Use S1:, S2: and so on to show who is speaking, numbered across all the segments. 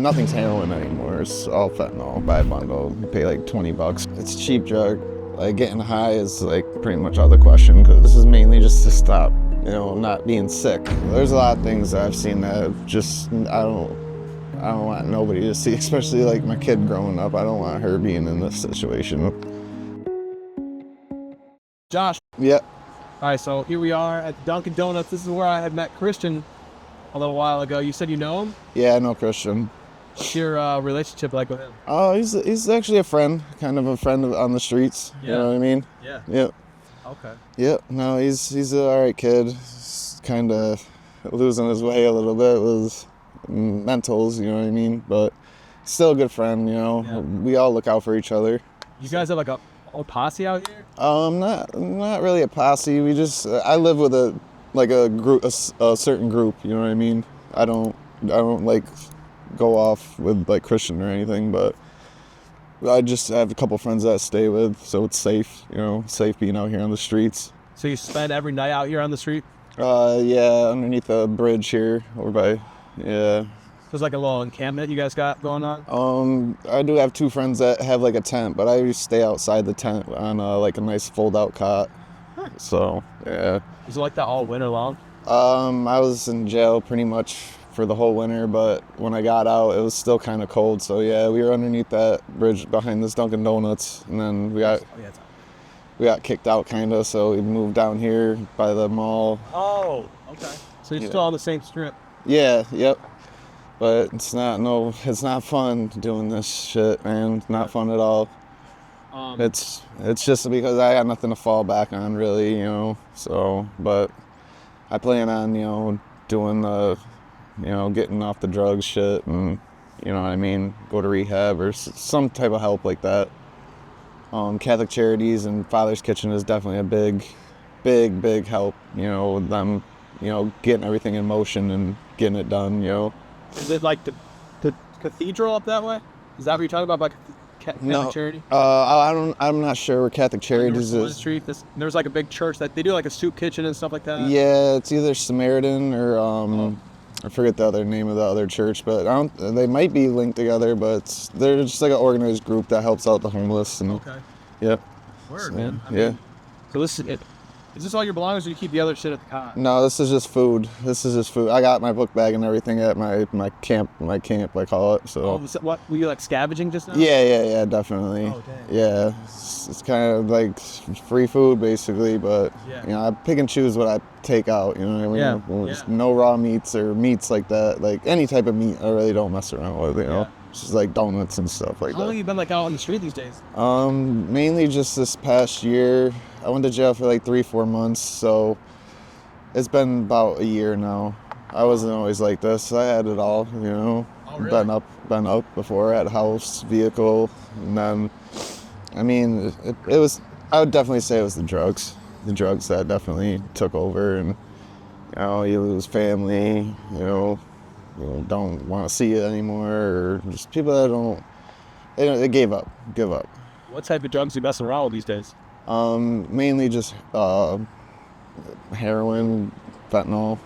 S1: nothing's heroin anymore. It's all fentanyl by bundle. You pay like $20. It's a cheap drug. Like getting high is like pretty much out of the question because this is mainly just to stop, not being sick. There's a lot of things that I've seen that just I don't want nobody to see, especially like my kid growing up. I don't want her being in this situation.
S2: Josh.
S1: Yeah.
S2: All right, so here we are at Dunkin' Donuts. This is where I had met Christian a little while ago. You said you know him?
S1: Yeah, I know Christian.
S2: What's your relationship like with him?
S1: Oh, he's actually a friend, kind of a friend on the streets.
S2: Yeah.
S1: You know what I mean?
S2: Yeah.
S1: Yep.
S2: Okay.
S1: Yep. No, he's an all right kid. He's kind of losing his way a little bit with mentals, you know what I mean? But still a good friend,
S2: Yeah.
S1: We all look out for each other.
S2: You guys have like a posse out here?
S1: Not really a posse. We just I live with a group, a certain group. You know what I mean? I don't like go off with like Christian or anything, but I just have a couple friends that I stay with, so it's safe. Safe being out here on the streets.
S2: So you spend every night out here on the street?
S1: Yeah, underneath the bridge here, over by, yeah.
S2: There's like a little encampment you guys got going on?
S1: I do have two friends that have like a tent, but I stay outside the tent on like a nice fold-out cot. So, yeah.
S2: Was it like that all winter long?
S1: I was in jail pretty much for the whole winter, but when I got out, it was still kind of cold. So, yeah, we were underneath that bridge behind this Dunkin' Donuts, and then we got kicked out kind of, so we moved down here by the mall.
S2: Oh, okay. So you're still on the same strip?
S1: Yeah, yep. But it's not fun doing this shit, man. It's not fun at all. It's just because I had nothing to fall back on, really, So, but I plan on, doing the, getting off the drugs shit and, you know what I mean, go to rehab or some type of help like that. Catholic Charities and Father's Kitchen is definitely a big help, with them, getting everything in motion and getting it done,
S2: Is it like the cathedral up that way? Is that what you're talking about Catholic Charity?
S1: I'm not sure where Catholic Charities is.
S2: Street, there's like a big church that they do like a soup kitchen and stuff like that.
S1: Yeah, it's either Samaritan or I forget the other name of the other church, but they might be linked together, but they're just like an organized group that helps out the homeless. And,
S2: okay.
S1: Yep.
S2: Word, man.
S1: Yeah.
S2: So this is it. Is this all your belongings, or do you keep the other shit at the cot?
S1: No, this is just food. I got my book bag and everything at my camp, I call it. So.
S2: Oh, what were you like scavenging just now?
S1: Yeah, definitely.
S2: Oh, damn.
S1: Yeah, it's kind of like free food basically, but I pick and choose what I take out. You know what I mean?
S2: Yeah.
S1: No raw meats or meats like that. Like any type of meat, I really don't mess around with.
S2: Yeah.
S1: It's just like donuts and stuff like that.
S2: How long have you been like out on the street these days?
S1: Mainly just this past year. I went to jail for like 3-4 months, so it's been about a year now. I wasn't always like this. I had it all,
S2: Oh, really?
S1: Been up before. I had a house, vehicle, and then, it was. I would definitely say it was the drugs. The drugs that definitely took over, and you lose family. Don't want to see it anymore, or just people that they give up.
S2: What type of drugs are you messing around with these days?
S1: Mainly just heroin, fentanyl.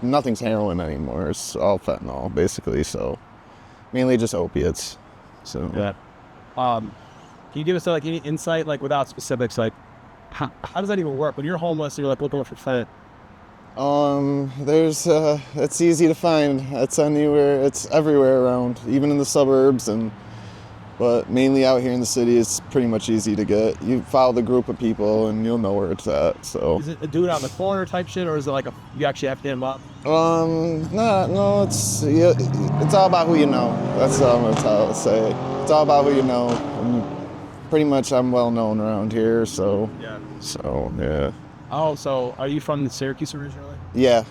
S1: Nothing's heroin anymore. It's all fentanyl basically. So mainly just opiates. So
S2: yeah. Can you give us like any insight, like without specifics, like how does that even work when you're homeless and you're like looking for fentanyl?
S1: It's easy to find. It's anywhere. It's everywhere around, even in the suburbs But mainly out here in the city, it's pretty much easy to get. You follow the group of people, and you'll know where it's at. So.
S2: Is it a dude on the corner type shit, or is it like you actually have to hit him up?
S1: No. It's all about who you know. That's how I'll say it. It's all about who you know. And pretty much, I'm well known around here. So.
S2: Yeah.
S1: So yeah.
S2: Oh, so are you from Syracuse originally?
S1: Yeah,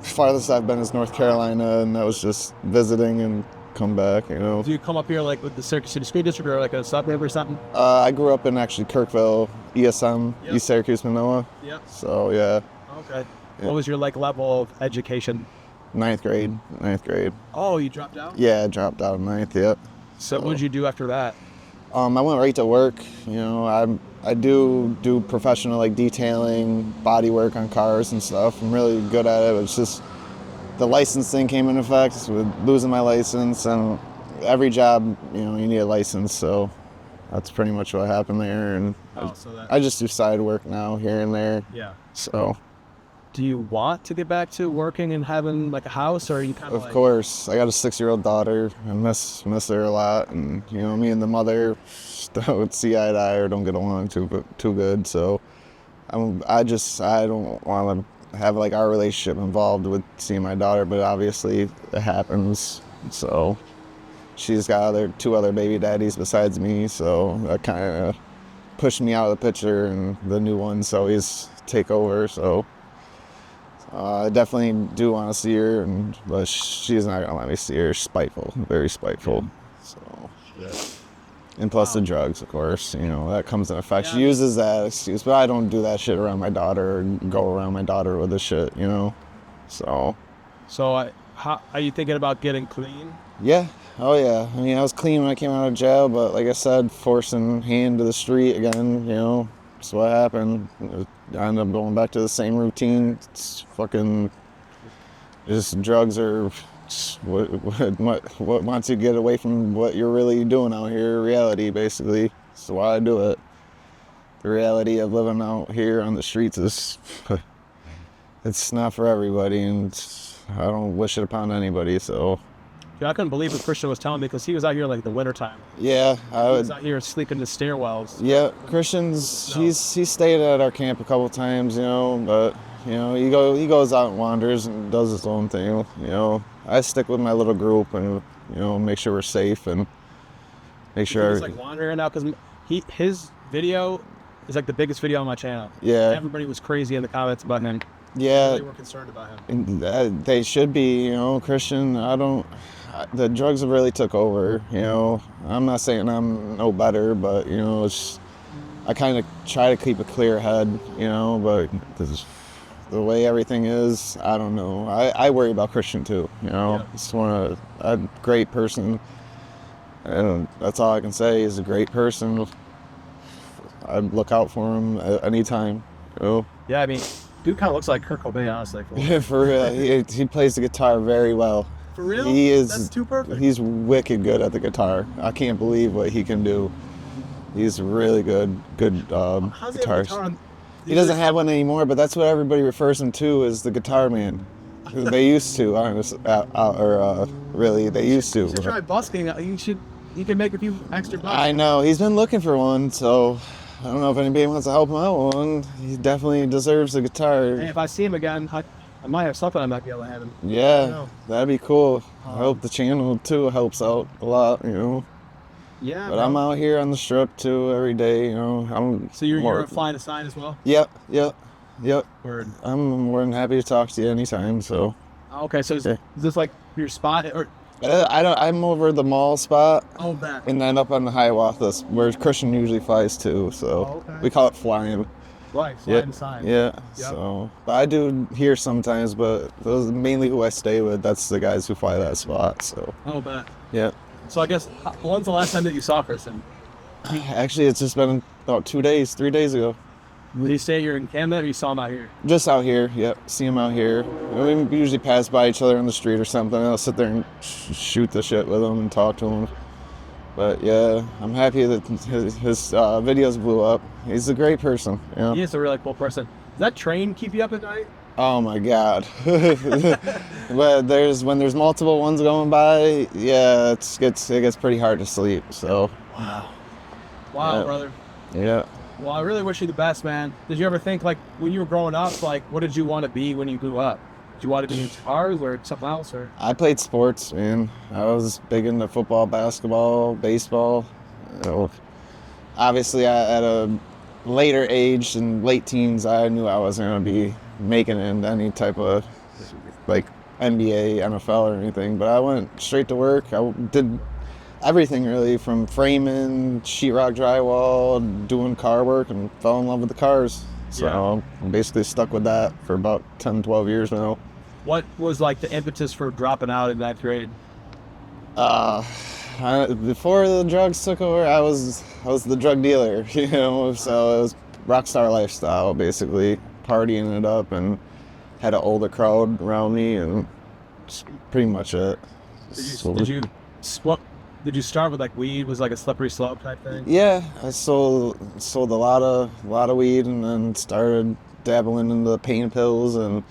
S1: farthest I've been is North Carolina, and that was just visiting and. Come back,
S2: Do you come up here like with the Syracuse City School District or like a suburb or something?
S1: I grew up in actually Kirkville, ESM,
S2: Yep.
S1: East Syracuse, Manoa.
S2: Yep.
S1: So yeah.
S2: Okay.
S1: Yeah.
S2: What was your like level of education?
S1: Ninth grade.
S2: Oh, you dropped out?
S1: Yeah, I dropped out in ninth. Yep.
S2: So what did you do after that?
S1: I went right to work. I do professional like detailing, body work on cars and stuff. I'm really good at it. It's just the license thing came into effect with losing my license, and every job, you need a license, so that's pretty much what happened there. And I just do side work now here and there.
S2: Yeah.
S1: So.
S2: Do you want to get back to working and having like a house, or are you kind of?
S1: Of course, I got a 6-year-old daughter. I miss her a lot, and me and the mother don't see eye to eye or don't get along too good. So, I don't want to have like our relationship involved with seeing my daughter, but obviously it happens. So, she's got 2 other baby daddies besides me, so that kind of pushed me out of the picture, and the new ones always take over. So. I definitely do want to see her, but she's not gonna let me see her. Spiteful, very spiteful. So, and plus the drugs, of course, that comes in effect. She uses that excuse, but I don't do that shit around my daughter or go around my daughter with this shit, So.
S2: How are you thinking about getting clean?
S1: Yeah. Oh yeah. I mean, I was clean when I came out of jail, but like I said, forcing hand to the street again, that's what happened. I ended up going back to the same routine. It's fucking just drugs are what wants you to get away from what you're really doing out here, reality, basically. That's why I do it. The reality of living out here on the streets is, it's not for everybody, and I don't wish it upon anybody, so.
S2: Yeah, I couldn't believe what Christian was telling me, because he was out here like the wintertime.
S1: Yeah,
S2: he was out here sleeping in the stairwells.
S1: Yeah, Christian's he stayed at our camp a couple times, but he goes out and wanders and does his own thing. I stick with my little group and make sure we're safe and make sure.
S2: He's like wandering out because his video is like the biggest video on my channel.
S1: Yeah.
S2: Everybody was crazy in the comments about him.
S1: Yeah.
S2: They were concerned about
S1: him. They should be, Christian. The drugs have really took over, I'm not saying I'm no better, but, I kind of try to keep a clear head, but the way everything is, I don't know. I worry about Christian too, He's a great person, and that's all I can say. He's a great person. I'd look out for him at any time,
S2: Yeah, I mean, dude kind of looks like Kurt Cobain, honestly.
S1: Yeah, for real. He plays the guitar very well.
S2: For real?
S1: He is.
S2: That's too perfect.
S1: He's wicked good at the guitar. I can't believe what he can do. He's really good guitarist. He doesn't have one anymore, but that's what everybody refers him to as the guitar man. They used to, really, they used to.
S2: You should try busking. You can make a few extra bucks.
S1: I know. He's been looking for one, so I don't know if anybody wants to help him out with one. He definitely deserves a guitar.
S2: Hey, if I see him again, I might have something I might be able to have him.
S1: Yeah, that'd be cool. I hope the channel too helps out a lot,
S2: Yeah.
S1: But I'm out here on the strip too every day,
S2: So you're flying a sign as well?
S1: Yep.
S2: Word.
S1: I'm more than happy to talk to you anytime. So.
S2: Okay, so is this like your spot or?
S1: I'm over the mall spot.
S2: Oh, that.
S1: And then up on the Hiawatha, where Christian usually flies too. So we call it flying.
S2: Right, flying sign.
S1: Yeah. Yep. So, but I do here sometimes, but those are mainly who I stay with. That's the guys who fly that spot. So.
S2: Oh, bet.
S1: Yeah.
S2: So I guess when's the last time that you saw Christian?
S1: Actually, it's just been about 3 days ago.
S2: Did you say you're in Canada or you saw him out here?
S1: Just out here, yep. See him out here. We usually pass by each other on the street or something. I'll sit there and shoot the shit with him and talk to him. But yeah, I'm happy that his videos blew up. He's a great person.
S2: He is a really cool person. Does that train keep you up at night?
S1: Oh my God. But when there's multiple ones going by, yeah, it gets pretty hard to sleep. So.
S2: Wow,
S1: yeah.
S2: Brother.
S1: Yeah.
S2: Well, I really wish you the best, man. Did you ever think, like, when you were growing up, like, what did you want to be when you grew up? Did you want to be in guitars or something else? Or?
S1: I played sports, man. I was big into football, basketball, baseball. Obviously, at a later age, in late teens, I knew I wasn't going to be making it into any type of, like, NBA, NFL or anything. But I went straight to work. I did everything really, from framing, sheetrock drywall, doing car work, and fell in love with the cars. So I'm basically stuck with that for about 10, 12 years now.
S2: What was like the impetus for dropping out in that grade?
S1: Before the drugs took over, I was the drug dealer, so it was rock star lifestyle, basically, partying it up, and had an older crowd around me, and pretty much it.
S2: Did you start with like weed? Was like a slippery slope type thing?
S1: Yeah, I sold a lot of weed, and then started dabbling into the pain pills, and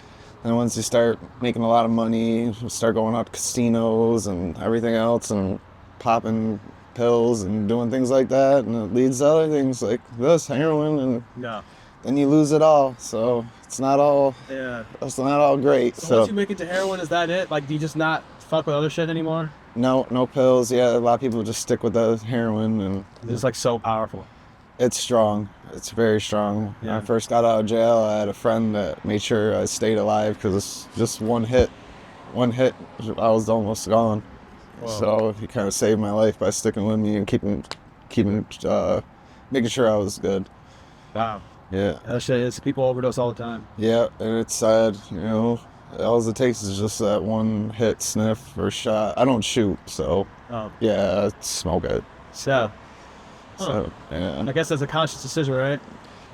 S1: then once you start making a lot of money, you start going out to casinos and everything else, and popping pills and doing things like that, and it leads to other things like this, heroin, and then you lose it all. So it's not all great.
S2: So once you make it to heroin, is that it? Like, do you just not fuck with other shit anymore?
S1: No pills. Yeah, a lot of people just stick with the heroin, and
S2: it's like so powerful.
S1: It's strong. It's very strong.
S2: Yeah.
S1: When I first got out of jail, I had a friend that made sure I stayed alive because just one hit, I was almost gone. Whoa. So he kind of saved my life by sticking with me and keeping making sure I was good.
S2: Wow.
S1: Yeah.
S2: That shit is, people overdose all the time.
S1: Yeah, and it's sad, all it takes is just that one hit, sniff, or shot. I don't shoot, so yeah, I smoke it.
S2: So
S1: yeah.
S2: I guess that's a conscious decision, right?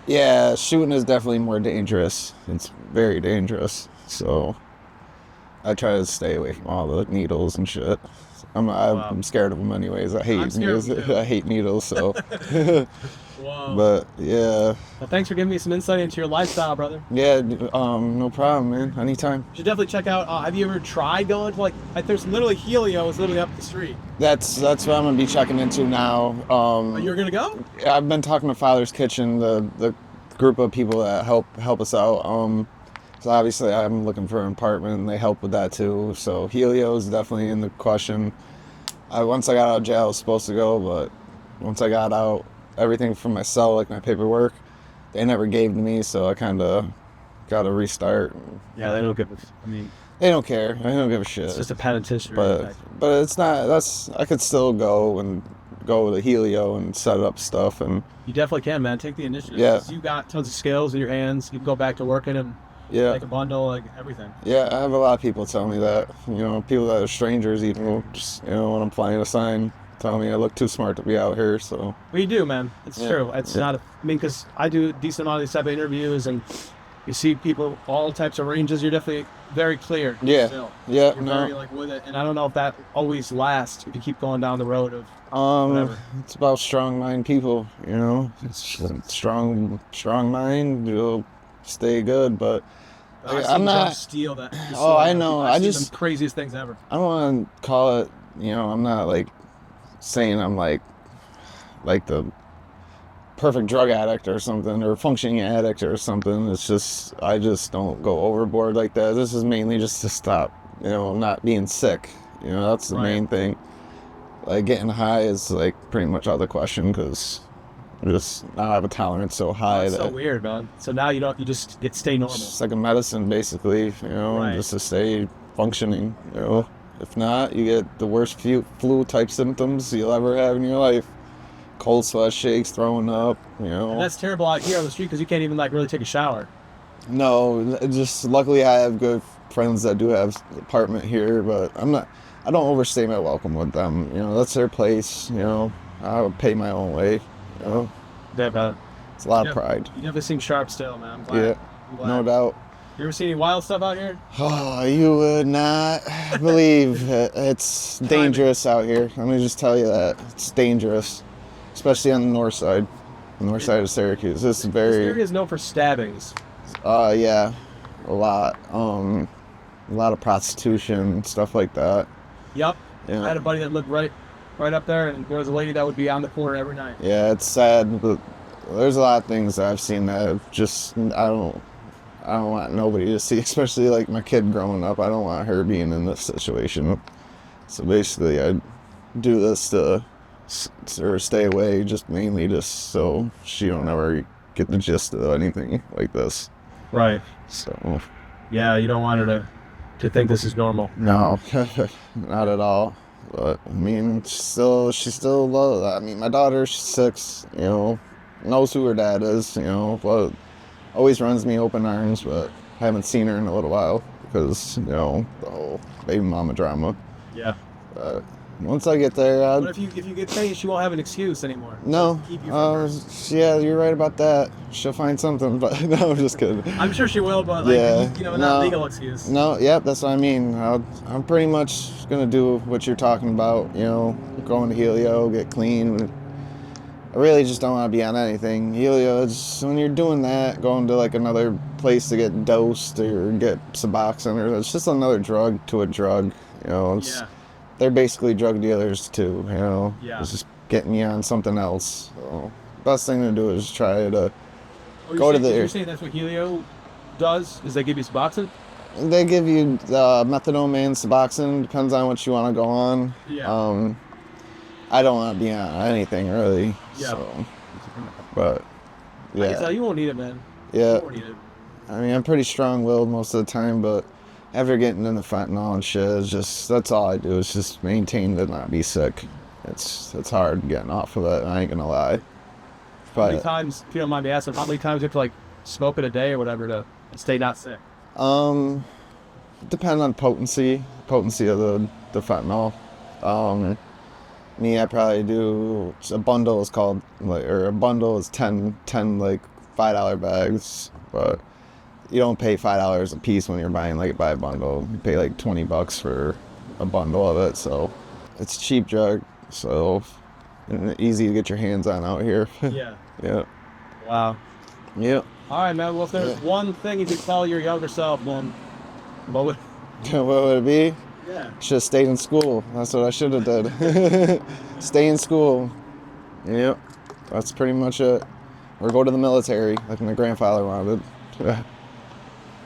S1: Yeah, shooting is definitely more dangerous. It's very dangerous. So I try to stay away from all the needles and shit. I'm scared of them anyways. I hate needles. I hate needles. So.
S2: Wow.
S1: But yeah.
S2: Well, thanks for giving me some insight into your lifestyle, brother.
S1: Yeah, no problem, man. Anytime.
S2: You should definitely check out. Have you ever tried going to like there's literally Helio is literally up the street.
S1: That's what I'm gonna be checking into now.
S2: You're gonna go?
S1: I've been talking to Father's Kitchen, the group of people that help us out. So obviously I'm looking for an apartment, and they help with that too. So Helio is definitely in the question. Once I got out of jail, I was supposed to go, but once I got out, everything from my cell, like my paperwork, they never gave to me, so I kind of got to restart.
S2: Yeah, they don't give
S1: they don't care. They don't give a shit.
S2: It's just a penitentiary.
S1: But it's not. I could still go to Helio and set up stuff, and
S2: you definitely can, man. Take the initiative.
S1: Yeah.
S2: You got tons of skills in your hands. You can go back to working and make a bundle, like everything.
S1: Yeah, I have a lot of people tell me that. People that are strangers, even just when I'm flying a sign, tell me I look too smart to be out here. So.
S2: Well, you do, man. It's true. It's not. Because I do a decent amount of these type of interviews, and you see people all types of ranges. You're definitely very clear.
S1: Yeah.
S2: Still.
S1: Yeah.
S2: You're very with it, and I don't know if that always lasts if you keep going down the road of. Whatever.
S1: It's about strong mind people. It's strong mind. You'll stay good, but. I'm not.
S2: Steal that.
S1: I know.
S2: I just the craziest things ever.
S1: I don't want to call it. I'm not like saying I'm like the perfect drug addict or something, or functioning addict or something. It's just I just don't go overboard like that. This is mainly just to stop, not being sick. That's the main thing. Like getting high is like pretty much out of the question because now I have a tolerance so high
S2: that's so weird, man. So now you just stay normal.
S1: It's like a medicine basically, just to stay functioning. If not, you get the worst flu type symptoms you'll ever have in your life. Cold sweat, shakes, throwing up,
S2: And that's terrible out here on the street because you can't even like really take a shower.
S1: No, just luckily I have good friends that do have an apartment here, but I don't overstay my welcome with them. That's their place. I would pay my own way.
S2: Yeah,
S1: it's a lot of pride.
S2: You definitely seem sharp still, man. I'm glad.
S1: No doubt.
S2: You ever see any wild stuff out here?
S1: Oh, you would not believe it. It's dangerous out here. Let me just tell you that. It's dangerous, especially on the north side of Syracuse. This is very...
S2: This area is known for stabbings.
S1: Yeah, a lot. A lot of prostitution, stuff like that.
S2: Yep.
S1: Yeah.
S2: I had a buddy that lived right up there, and there was a lady that would be on the corner every night.
S1: Yeah, it's sad, but there's a lot of things that I've seen that have just... I don't want nobody to see, especially like my kid growing up. I don't want her being in this situation. So basically, I do this to stay away, just mainly just so she don't ever get the gist of anything like this.
S2: Right.
S1: So.
S2: Yeah, you don't want her to think this is normal.
S1: No, not at all. But I mean, she's still low. I mean, my daughter, she's 6. Knows who her dad is. But. Always runs me open arms, but I haven't seen her in a little while because, the whole baby mama drama.
S2: Yeah.
S1: once I get there,
S2: But if you get paid, she won't have an excuse anymore.
S1: no.
S2: Keep you from her.
S1: Yeah, you're right about that. She'll find something, but no, I'm just kidding.
S2: I'm sure she will, but like,
S1: Yeah,
S2: not
S1: no.
S2: legal excuse.
S1: No, yep, that's what I mean. I'm pretty much gonna do what you're talking about. Going to Helio, get clean. I really just don't want to be on anything. Helio, when you're doing that, going to like another place to get dosed or get Suboxone, or it's just another drug to a drug. They're basically drug dealers too.
S2: Yeah.
S1: It's just getting you on something else. So, best thing to do is try to go to the.
S2: You're saying that's what Helio does? Is they give you Suboxone?
S1: They give you methadone and Suboxone. Depends on what you want to go on.
S2: Yeah.
S1: I don't want to be on anything really.
S2: Yeah.
S1: So, but
S2: I can tell you won't need it, man.
S1: Yeah.
S2: You won't need it.
S1: I mean, I'm pretty strong-willed most of the time, but after getting into fentanyl and shit, that's all I do is just maintain to not be sick. It's hard getting off of it. I ain't gonna lie.
S2: How many times, if you don't mind me asking, how many times you have to like smoke it a day or whatever to stay not sick?
S1: Depend on potency of the fentanyl. Me, I probably do a bundle is called a bundle is 10 like $5 bags, but you don't pay $5 a piece when you're buying by a bundle. You pay like $20 for a bundle of it, so it's a cheap drug, so easy to get your hands on out here.
S2: Yeah.
S1: Yeah.
S2: Wow.
S1: Yep.
S2: All right, man. Well, if there's one thing you could tell your younger self, what would?
S1: What would it be?
S2: Yeah.
S1: Should have stayed in school. That's what I should have did. Stay in school. Yep. That's pretty much it. Or go to the military, like my grandfather wanted.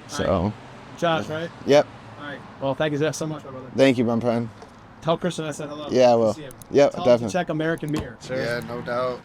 S1: So.
S2: Right. Josh, right?
S1: Yep.
S2: All right. Well, thank you so much, my brother.
S1: Thank you, Bumpen.
S2: Tell Kristen I said hello.
S1: Yeah, I will. Yep,
S2: Tell him
S1: definitely.
S2: to check American Beer.
S1: Yeah, no doubt.